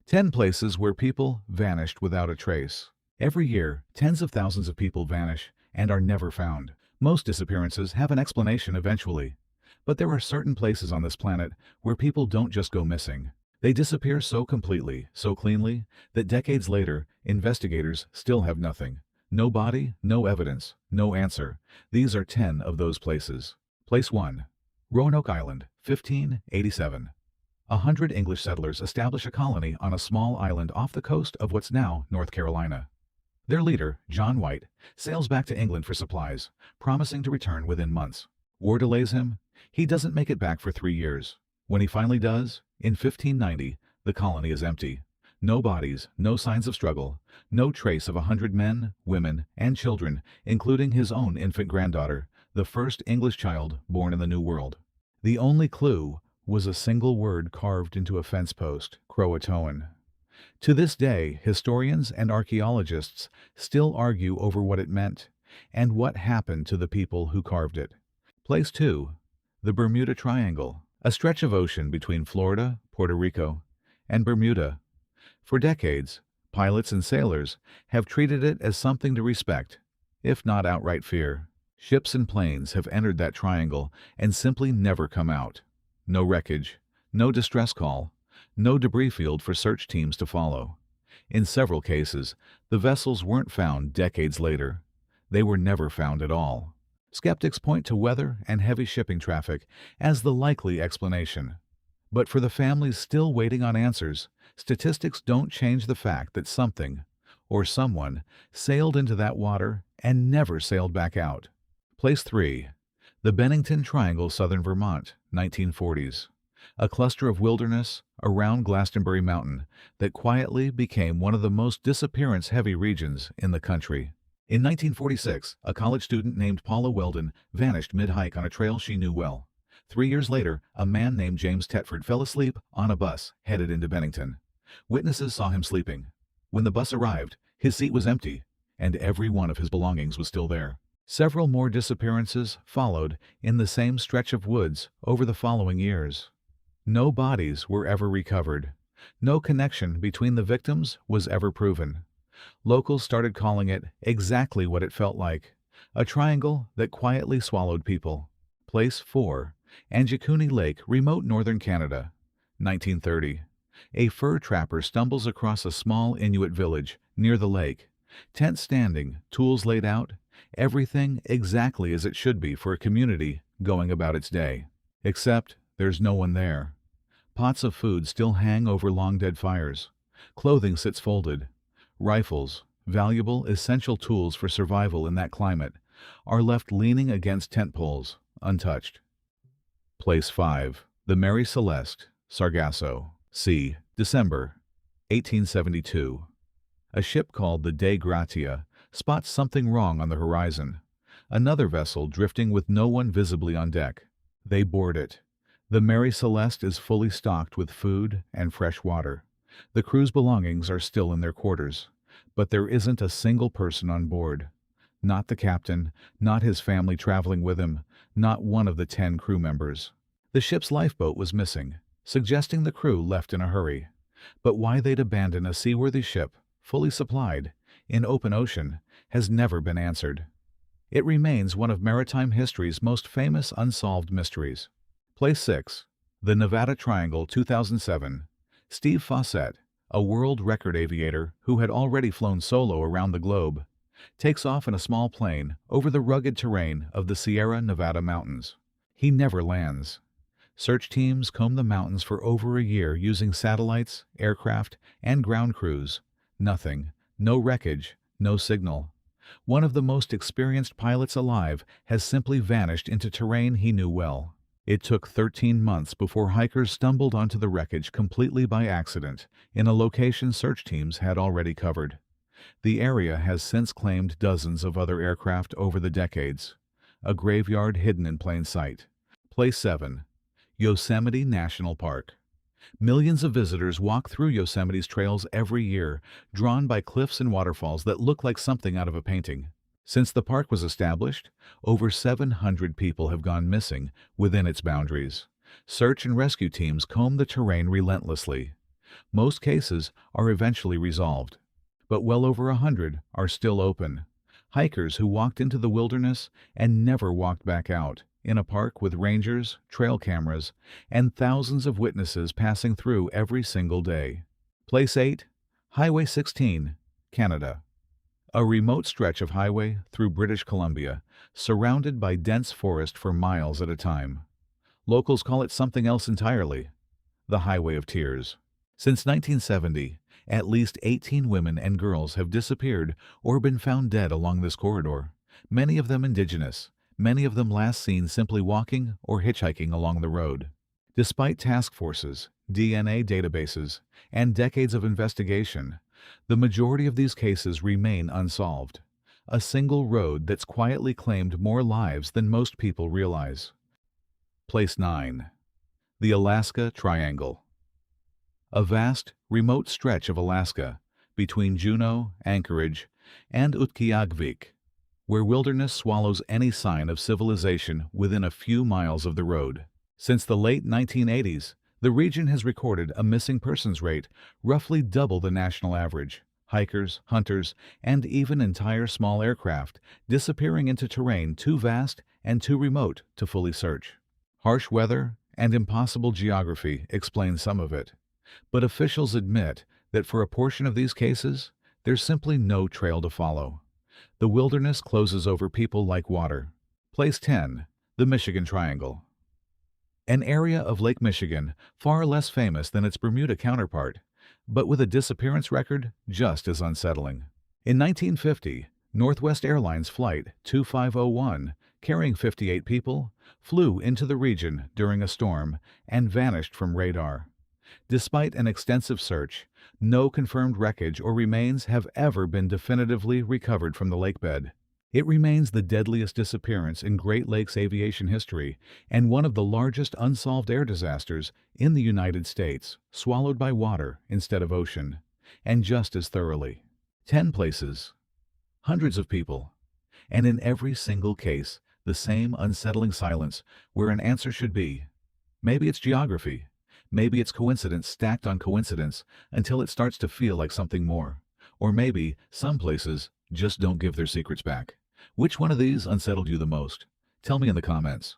10 places where people vanished without a trace. Every year, tens of thousands of people vanish and are never found. Most disappearances have an explanation eventually. But there are certain places on this planet where people don't just go missing. They disappear so completely, so cleanly, that decades later, investigators still have nothing. No body, no evidence, no answer. These are 10 of those places. Place 1. Roanoke Island, 1587. 100 English settlers establish a colony on a small island off the coast of what's now North Carolina. Their leader, John White, sails back to England for supplies, promising to return within months. War delays him. He doesn't make it back for 3 years. When he finally does, in 1590, the colony is empty. No bodies, no signs of struggle, no trace of 100 men, women, and children, including his own infant granddaughter, the first English child born in the New World. The only clue was a single word carved into a fence post, Croatoan. To this day, historians and archaeologists still argue over what it meant and what happened to the people who carved it. Place 2. The Bermuda Triangle, a stretch of ocean between Florida, Puerto Rico, and Bermuda. For decades, pilots and sailors have treated it as something to respect, if not outright fear. Ships and planes have entered that triangle and simply never come out. No wreckage, no distress call, no debris field for search teams to follow. In several cases, the vessels weren't found decades later. They were never found at all. Skeptics point to weather and heavy shipping traffic as the likely explanation. But for the families still waiting on answers, statistics don't change the fact that something, or someone, sailed into that water and never sailed back out. Place 3. The Bennington Triangle, Southern Vermont, 1940s. A cluster of wilderness around Glastonbury Mountain that quietly became one of the most disappearance-heavy regions in the country. In 1946, a college student named Paula Weldon vanished mid-hike on a trail she knew well. 3 years later, a man named James Tetford fell asleep on a bus headed into Bennington. Witnesses saw him sleeping. When the bus arrived, his seat was empty, and every one of his belongings was still there. Several more disappearances followed in the same stretch of woods over the following years. No bodies were ever recovered. No connection between the victims was ever proven. Locals started calling it exactly what it felt like, a triangle that quietly swallowed people. Place 4. Anjikuni Lake, remote northern Canada, 1930. A fur trapper stumbles across a small Inuit village near the lake. Tents standing, tools laid out, everything exactly as it should be for a community going about its day. Except there's no one there. Pots of food still hang over long-dead fires. Clothing sits folded. Rifles, valuable, essential tools for survival in that climate, are left leaning against tent poles, untouched. Place 5. The Mary Celeste, Sargasso, c. December, 1872. A ship called the Dei Gratia spots something wrong on the horizon. Another vessel drifting with no one visibly on deck. They board it. The Mary Celeste is fully stocked with food and fresh water. The crew's belongings are still in their quarters, but there isn't a single person on board. Not the captain, not his family traveling with him, not one of the 10 crew members. The ship's lifeboat was missing, suggesting the crew left in a hurry. But why they'd abandon a seaworthy ship, fully supplied, in open ocean, has never been answered. It remains one of maritime history's most famous unsolved mysteries. Place 6. The Nevada Triangle, 2007. Steve Fawcett, a world record aviator who had already flown solo around the globe, takes off in a small plane over the rugged terrain of the Sierra Nevada mountains. He never lands. Search teams comb the mountains for over a year using satellites, aircraft, and ground crews. Nothing. No wreckage, no signal. One of the most experienced pilots alive has simply vanished into terrain he knew well. It took 13 months before hikers stumbled onto the wreckage completely by accident, in a location search teams had already covered. The area has since claimed dozens of other aircraft over the decades. A graveyard hidden in plain sight. Place 7. Yosemite National Park. Millions of visitors walk through Yosemite's trails every year, drawn by cliffs and waterfalls that look like something out of a painting. Since the park was established, over 700 people have gone missing within its boundaries. Search and rescue teams comb the terrain relentlessly. Most cases are eventually resolved, but well over 100 are still open. Hikers who walked into the wilderness and never walked back out, in a park with rangers, trail cameras, and thousands of witnesses passing through every single day. Place 8, Highway 16, Canada. A remote stretch of highway through British Columbia, surrounded by dense forest for miles at a time. Locals call it something else entirely, the Highway of Tears. Since 1970, at least 18 women and girls have disappeared or been found dead along this corridor, many of them indigenous, many of them last seen simply walking or hitchhiking along the road. Despite task forces, DNA databases, and decades of investigation, the majority of these cases remain unsolved. A single road that's quietly claimed more lives than most people realize. Place 9. The Alaska Triangle. A vast, remote stretch of Alaska between Juneau, Anchorage, and Utqiagvik, where wilderness swallows any sign of civilization within a few miles of the road. Since the late 1980s, the region has recorded a missing persons rate roughly double the national average. Hikers, hunters, and even entire small aircraft disappearing into terrain too vast and too remote to fully search. Harsh weather and impossible geography explain some of it, but officials admit that for a portion of these cases, there's simply no trail to follow. The wilderness closes over people like water. Place 10. The Michigan Triangle. An area of Lake Michigan far less famous than its Bermuda counterpart, but with a disappearance record just as unsettling. In 1950, Northwest Airlines Flight 2501, carrying 58 people, flew into the region during a storm and vanished from radar. Despite an extensive search, no confirmed wreckage or remains have ever been definitively recovered from the lakebed. It remains the deadliest disappearance in Great Lakes aviation history and one of the largest unsolved air disasters in the United States, swallowed by water instead of ocean, and just as thoroughly. 10 places, hundreds of people, and in every single case, the same unsettling silence where an answer should be. Maybe it's geography. Maybe it's coincidence stacked on coincidence until it starts to feel like something more. Or maybe some places just don't give their secrets back. Which one of these unsettled you the most? Tell me in the comments.